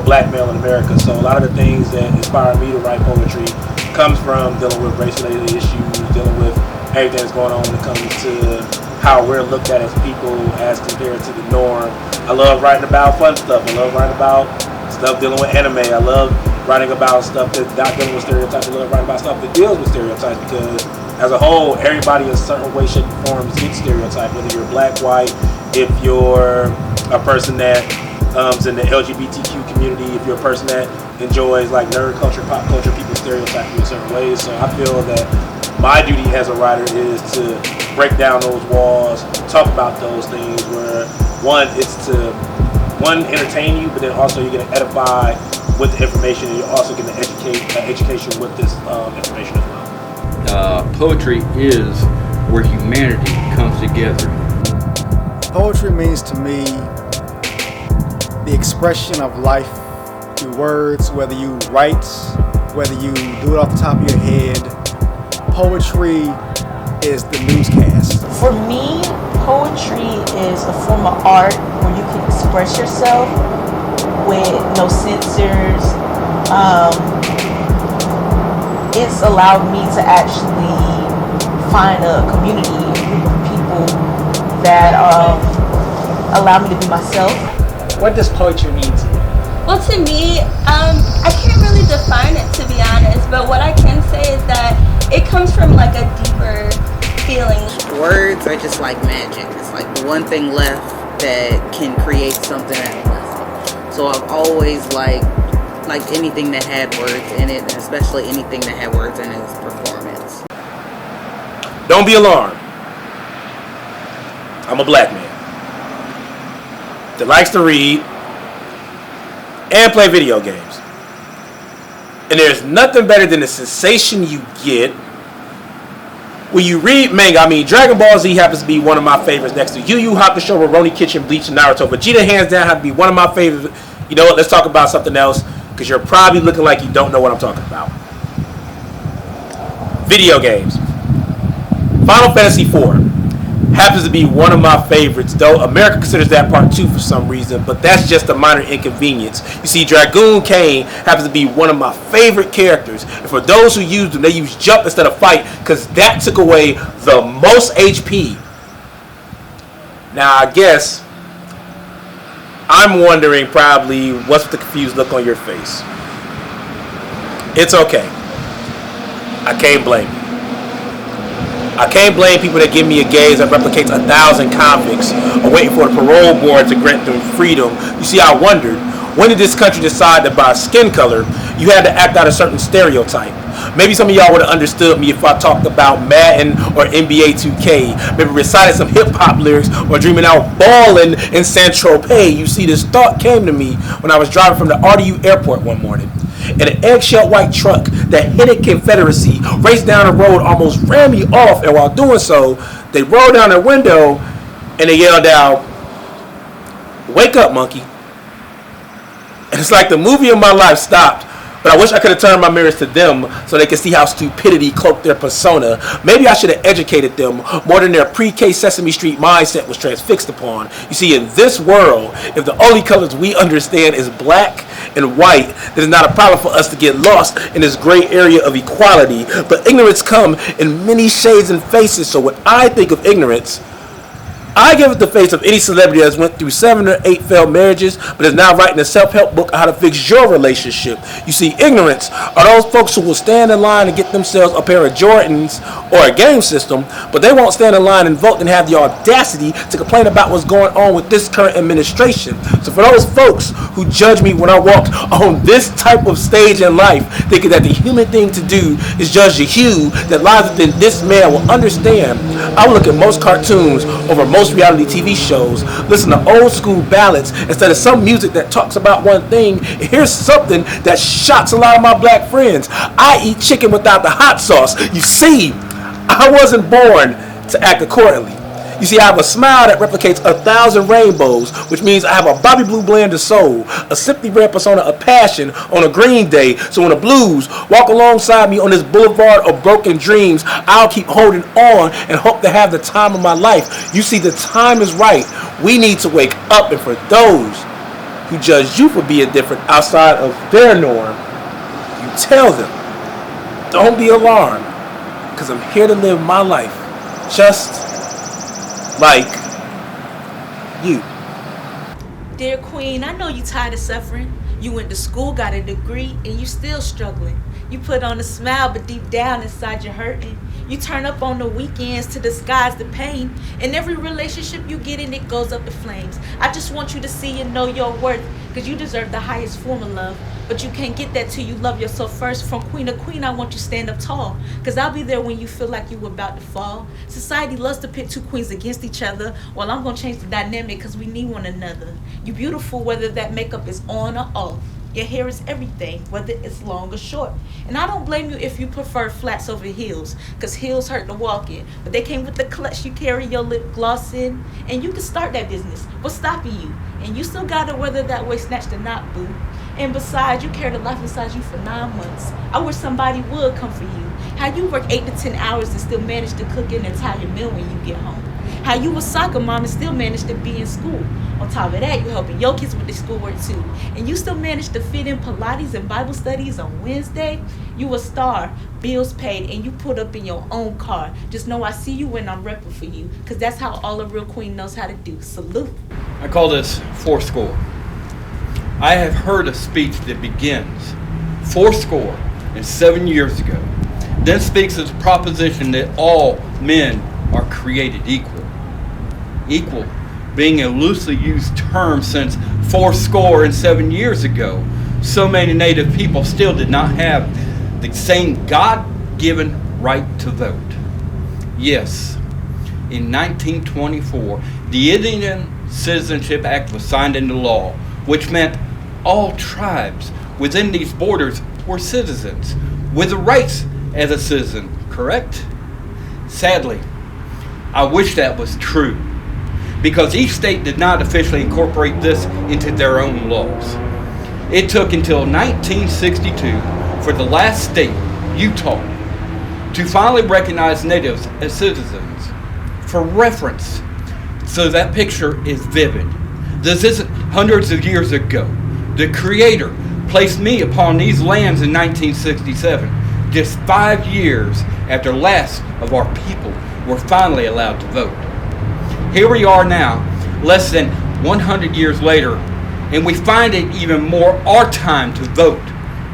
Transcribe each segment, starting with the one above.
black male in America. So a lot of the things that inspire me to write poetry comes from dealing with race-related issues, dealing with everything that's going on when it comes to how we're looked at as people as compared to the norm. I love writing about fun stuff. I love writing about stuff dealing with anime. I love writing about stuff that's not dealing with stereotypes. I love writing about stuff that deals with stereotypes because as a whole, everybody in a certain way, shape, or form gets stereotyped. Whether you're black, white, if you're a person that is in the LGBTQ community, if you're a person that enjoys like nerd culture, pop culture, people stereotype you in certain ways. So I feel that my duty as a writer is to break down those walls, talk about those things where it's to entertain you, but then also you're going to edify with the information, and you're also going to education with this information as well. Poetry is where humanity comes together. Poetry means to me the expression of life through words, whether you write, whether you do it off the top of your head. Poetry is the newscast. For me, poetry is a form of art where you can express yourself with no censors. It's allowed me to actually find a community, a group of people that allow me to be myself. What does poetry mean to you? Well, to me, I can't really define it, to be honest, but what I can say is that it comes from like a deeper feeling. Words are just like magic. It's like the one thing left that can create something that's left. So I've always liked anything that had words in it, and especially anything that had words in its performance. Don't be alarmed. I'm a black man that likes to read and play video games. And there's nothing better than the sensation you get when you read manga. I mean, Dragon Ball Z happens to be one of my favorites next to Yu Yu Hakusho, Rurouni Kenshin, Bleach, and Naruto. Vegeta hands down have to be one of my favorites. You know what? Let's talk about something else because you're probably looking like you don't know what I'm talking about. Video games. Final Fantasy IV happens to be one of my favorites, though America considers that part 2 for some reason, but that's just a minor inconvenience. You see, Dragoon Kane happens to be one of my favorite characters, and for those who use them, they use jump instead of fight, because that took away the most HP. Now, I guess I'm wondering probably what's the confused look on your face. It's okay. I can't blame you. I can't blame people that give me a gaze that replicates 1,000 convicts or waiting for the parole board to grant them freedom. You see, I wondered, when did this country decide that by skin color, you had to act out a certain stereotype? Maybe some of y'all would have understood me if I talked about Madden or NBA 2K, maybe recited some hip-hop lyrics or dreaming out ballin' in Saint-Tropez. You see, this thought came to me when I was driving from the RDU airport one morning. And an eggshell white truck that hit a Confederacy raced down the road, almost ran me off, and while doing so, they rolled down their window and they yelled out, "Wake up, monkey." And it's like the movie of my life stopped, but I wish I could have turned my mirrors to them so they could see how stupidity cloaked their persona. Maybe I should have educated them more than their pre-K Sesame Street mindset was transfixed upon. You see, in this world, if the only colors we understand is black and white, then it's not a problem for us to get lost in this gray area of equality. But ignorance comes in many shades and faces, so when I think of ignorance, I give it the face of any celebrity that's went through 7 or 8 failed marriages, but is now writing a self-help book on how to fix your relationship. You see, ignorance are those folks who will stand in line and get themselves a pair of Jordans or a game system, but they won't stand in line and vote and have the audacity to complain about what's going on with this current administration. So for those folks who judge me when I walked on this type of stage in life, thinking that the human thing to do is judge the hue that lies within this man, will understand I look at most cartoons over most reality TV shows, listen to old school ballads instead of some music that talks about one thing. And here's something that shocks a lot of my black friends. I eat chicken without the hot sauce. You see, I wasn't born to act accordingly. You see, I have a smile that replicates 1,000 rainbows, which means I have a Bobby Blue blend of soul, a simply rare persona of passion on a green day. So when the blues walk alongside me on this boulevard of broken dreams, I'll keep holding on and hope to have the time of my life. You see, the time is right. We need to wake up, and for those who judge you for being different outside of their norm, you tell them, don't be alarmed, because I'm here to live my life just like you. Dear Queen, I know you tired of suffering. You went to school, got a degree, and you still struggling. You put on a smile, but deep down inside you're hurting. You turn up on the weekends to disguise the pain. In every relationship you get in, it goes up the flames. I just want you to see and know your worth, because you deserve the highest form of love. But you can't get that till you love yourself first. From queen to queen, I want you to stand up tall, because I'll be there when you feel like you about to fall. Society loves to pit two queens against each other. Well, I'm going to change the dynamic, because we need one another. You're beautiful whether that makeup is on or off. Your hair is everything, whether it's long or short. And I don't blame you if you prefer flats over heels, because heels hurt to walk in. But they came with the clutch you carry your lip gloss in. And you can start that business. What's stopping you? And you still got to weather that way, snatch the knot, boo. And besides, you carried a life inside you for 9 months. I wish somebody would come for you. How you work 8 to 10 hours and still manage to cook an entire meal when you get home. How you a soccer mom and still manage to be in school. On top of that, you helping your kids with their schoolwork too. And you still manage to fit in Pilates and Bible studies on Wednesday. You a star, bills paid, and you put up in your own car. Just know I see you when I'm repping for you, because that's how all a real queen knows how to do. Salute. I call this fourscore. I have heard a speech that begins 7 years ago, then speaks of the proposition that all men are created equal. Equal being a loosely used term since 7 years ago, so many Native people still did not have the same God-given right to vote. Yes, in 1924, the Indian Citizenship Act was signed into law, which meant all tribes within these borders were citizens, with the rights as a citizen, correct? Sadly, I wish that was true, because each state did not officially incorporate this into their own laws. It took until 1962 for the last state, Utah, to finally recognize natives as citizens. For reference, so that picture is vivid. This isn't hundreds of years ago. The Creator placed me upon these lands in 1967, just 5 years after last of our people were finally allowed to vote. Here we are now, less than 100 years later, and we find it even more our time to vote.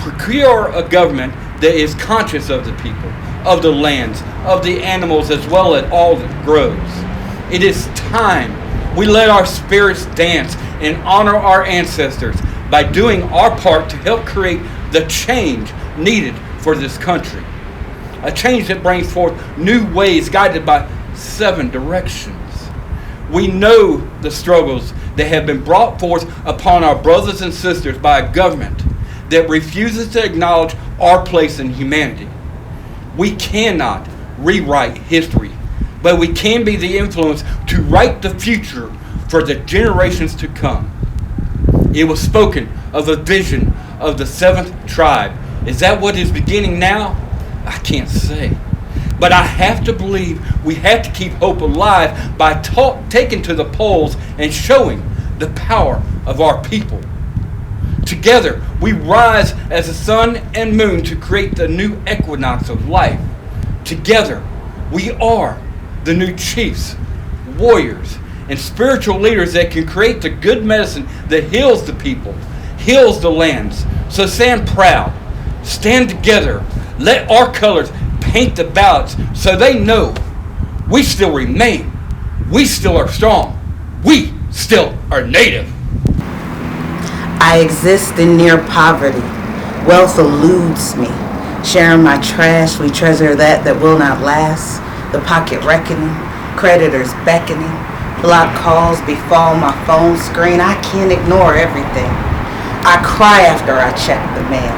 Procure a government that is conscious of the people, of the lands, of the animals, as well as all that grows. It is time we let our spirits dance and honor our ancestors by doing our part to help create the change needed for this country. A change that brings forth new ways guided by 7 directions. We know the struggles that have been brought forth upon our brothers and sisters by a government that refuses to acknowledge our place in humanity. We cannot rewrite history, but we can be the influence to write the future for the generations to come. It was spoken of a vision of the 7th tribe. Is that what is beginning now? I can't say. But I have to believe we have to keep hope alive by taking to the polls and showing the power of our people. Together, we rise as the sun and moon to create the new equinox of life. Together, we are the new chiefs, warriors, and spiritual leaders that can create the good medicine that heals the people, heals the lands. So stand proud, stand together, let our colors paint the ballots so they know we still remain, we still are strong, we still are Native. I exist in near poverty. Wealth eludes me. Sharing my trash, we treasure that will not last. The pocket reckoning, creditors beckoning. Block calls befall my phone screen. I can't ignore everything. I cry after I check the mail.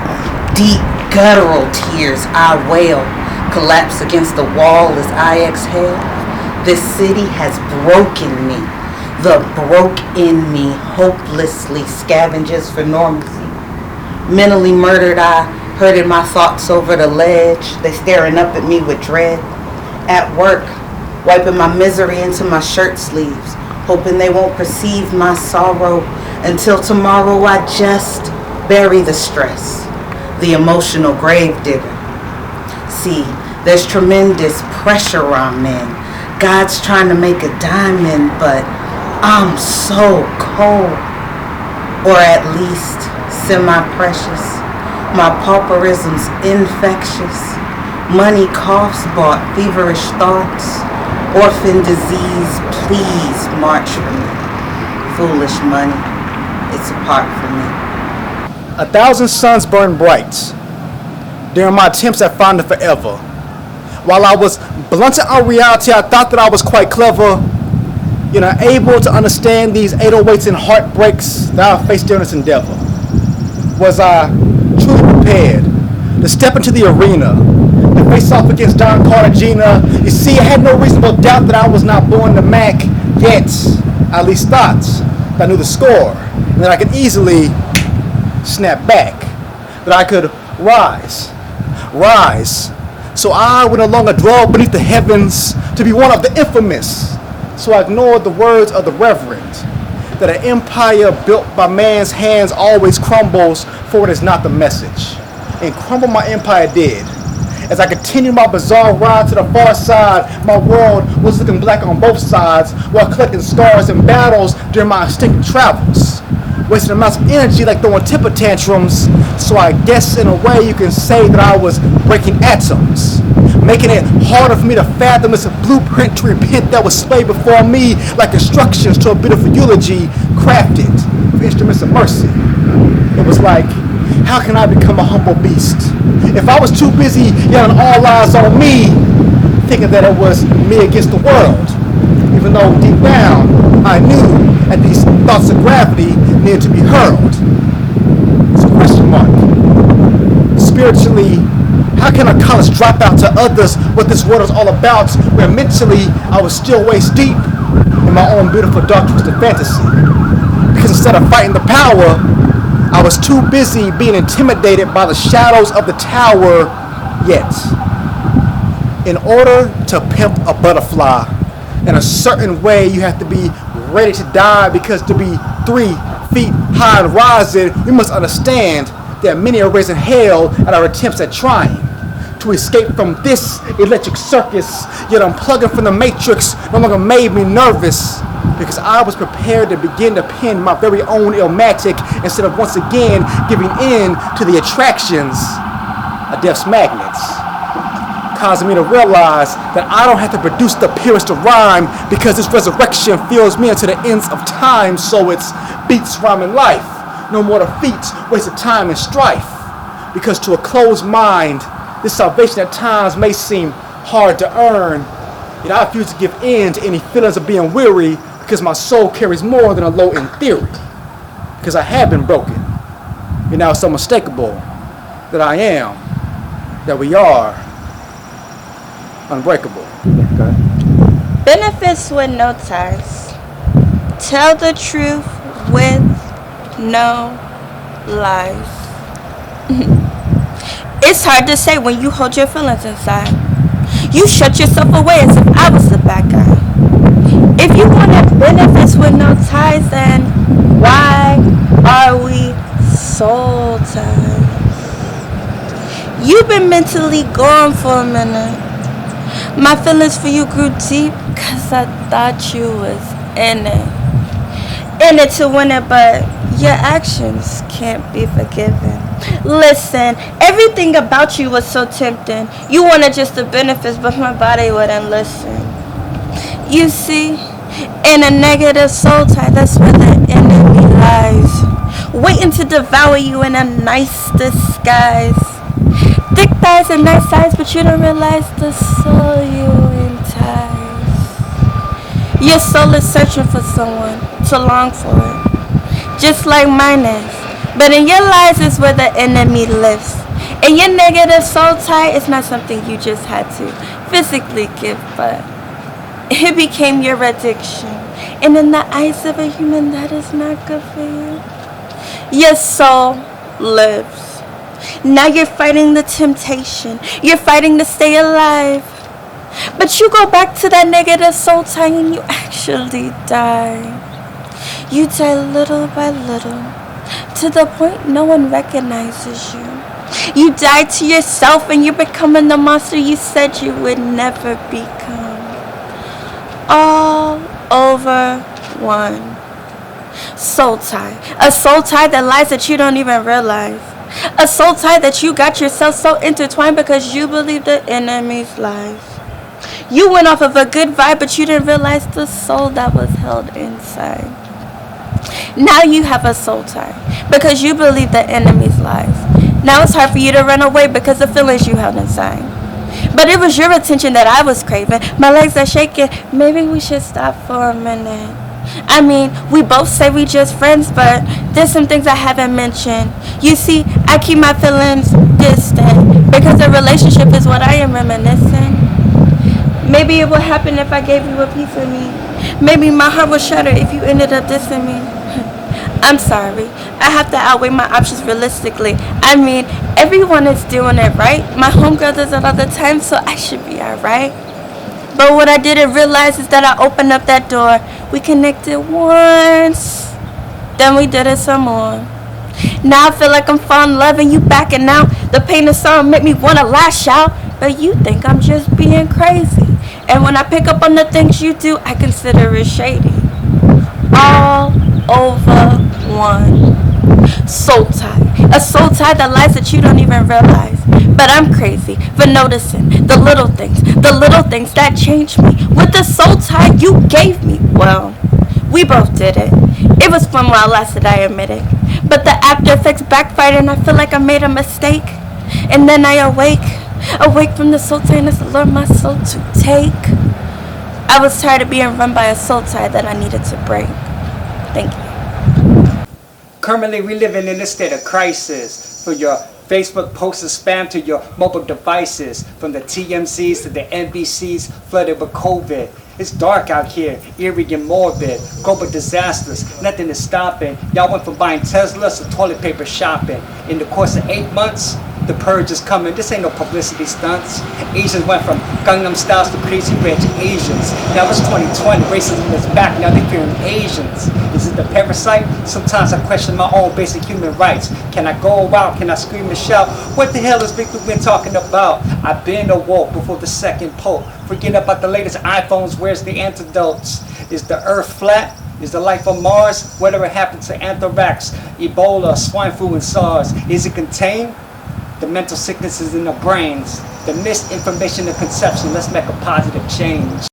Deep guttural tears I wail. Collapse against the wall as I exhale. This city has broken me. The broke in me hopelessly scavenges for normalcy. Mentally murdered, I herded my thoughts over the ledge. They staring up at me with dread. At work, wiping my misery into my shirt sleeves, hoping they won't perceive my sorrow. Until tomorrow I just bury the stress, the emotional grave digger. See, there's tremendous pressure on men. God's trying to make a diamond, but I'm so cold. Or at least semi-precious. My pauperism's infectious. Money coughs brought feverish thoughts. Orphan disease, please march for me. Foolish money, it's apart from me. 1,000 suns burn bright during my attempts at finding forever. While I was blunted on reality, I thought that I was quite clever. Able to understand these 808s and heartbreaks that I faced during this endeavor. Was I truly prepared to step into the arena, to face off against Don Cartagena? You see, I had no reasonable doubt that I was not born to Mac, yet I at least thought that I knew the score, and that I could easily snap back, that I could rise, so I would no longer dwell beneath the heavens to be one of the infamous. So I ignored the words of the reverend, that an empire built by man's hands always crumbles, for it is not the message. And crumble my empire did. As I continued my bizarre ride to the far side, my world was looking black on both sides, while collecting scars and battles during my extinct travels. Wasting amounts of energy like throwing temper tantrums, so I guess in a way you can say that I was breaking atoms, making it harder for me to fathom this blueprint to repent that was splayed before me like instructions to a beautiful eulogy crafted for instruments of mercy. It was like, how can I become a humble beast if I was too busy yelling all eyes on me, thinking that it was me against the world, even though deep down I knew that these thoughts of gravity needed to be hurled. It's a question mark. Spiritually, how can a college dropout to others what this world is all about, where mentally I was still waist deep in my own beautiful dark twisted fantasy? Because instead of fighting the power, I was too busy being intimidated by the shadows of the tower. Yet, in order to pimp a butterfly in a certain way, you have to be ready to die, because to be 3 feet high and rising, we must understand that many are raising hell at our attempts at trying to escape from this electric circus. Yet unplugging from the matrix no longer made me nervous, because I was prepared to begin to pen my very own Illmatic instead of once again giving in to the attractions of death's magnets, causing me to realize that I don't have to produce the purest of rhyme, because this resurrection fills me into the ends of time. So it's beats, rhyme, and life. No more defeats, wasted time and strife. Because to a closed mind, this salvation at times may seem hard to earn. Yet I refuse to give in to any feelings of being weary, because my soul carries more than a low in theory. Because I have been broken. And now it's so unmistakable that I am, that we are unbreakable. Okay. Benefits with no ties. Tell the truth with no lies. It's hard to say when you hold your feelings inside. You shut yourself away as if I was the bad guy. If you wanted benefits with no ties, then why are we soul ties? You've been mentally gone for a minute. My feelings for you grew deep because I thought you was in it. In it to win it, but your actions can't be forgiven. Listen, everything about you was so tempting. You wanted just the benefits, but my body wouldn't listen. You see, in a negative soul tie, that's where the enemy lies, waiting to devour you in a nice disguise. Thick thighs and nice eyes, but you don't realize the soul you entice. Your soul is searching for someone to long for it, just like mine is. But in your lies is where the enemy lives. And your negative soul tie is not something you just had to physically give, but it became your addiction. And in the eyes of a human, that is not good for you. Your soul lives. Now you're fighting the temptation. You're fighting to stay alive. But you go back to that negative soul tie and you actually die. You die little by little, to the point no one recognizes you. You die to yourself and you're becoming the monster you said you would never become. All over one. Soul tie. A soul tie that lies that you don't even realize. A soul tie that you got yourself so intertwined because you believe the enemy's lies. You went off of a good vibe, but you didn't realize the soul that was held inside. Now you have a soul tie because you believe the enemy's lies. Now it's hard for you to run away because of feelings you held inside. But it was your attention that I was craving. My legs are shaking. Maybe we should stop for a minute. I mean, we both say we just friends, but there's some things I haven't mentioned. You see, I keep my feelings distant because a relationship is what I am reminiscing. Maybe it would happen if I gave you a piece of me. Maybe my heart would shatter if you ended up dissing me. I'm sorry. I have to outweigh my options realistically. I mean, everyone is doing it, right? My homegirl does it all the time, so I should be alright. But what I didn't realize is that I opened up that door. We connected once, then we did it some more. Now I feel like I'm falling in love and you backing out. The pain of sorrow make me want to lash out, but you think I'm just being crazy. And when I pick up on the things you do, I consider it shady. All over one. Soul tie. A soul tie that lies that you don't even realize. But I'm crazy for noticing the little things that changed me. With the soul tie you gave me, well, we both did it. It was fun while it lasted, I admit it. But the after effects backfired and I feel like I made a mistake. And then I awake from the soul tie and it's allowed my soul to take. I was tired of being run by a soul tie that I needed to break. Thank you. Currently, we're living in a state of crisis. From your Facebook posts of spam to your mobile devices, from the TMZs to the NBCs flooded with COVID. It's dark out here, eerie and morbid. Global disasters, nothing is stopping. Y'all went from buying Teslas to toilet paper shopping. In the course of 8 months, the purge is coming. This ain't no publicity stunts. Asians went from Gangnam Styles to crazy rich Asians. Now it's 2020, racism is back. Now they fearing Asians. Is it the parasite? Sometimes I question my own basic human rights. Can I go out? Can I scream and shout? What the hell is Victor been talking about? I've been awoke before the second pope. Forget about the latest iPhones. Where's the antidotes? Is the earth flat? Is the life on Mars? Whatever happened to anthrax, Ebola, swine flu, and SARS? Is it contained? The mental sicknesses in the brains, the misinformation and conception. Let's make a positive change.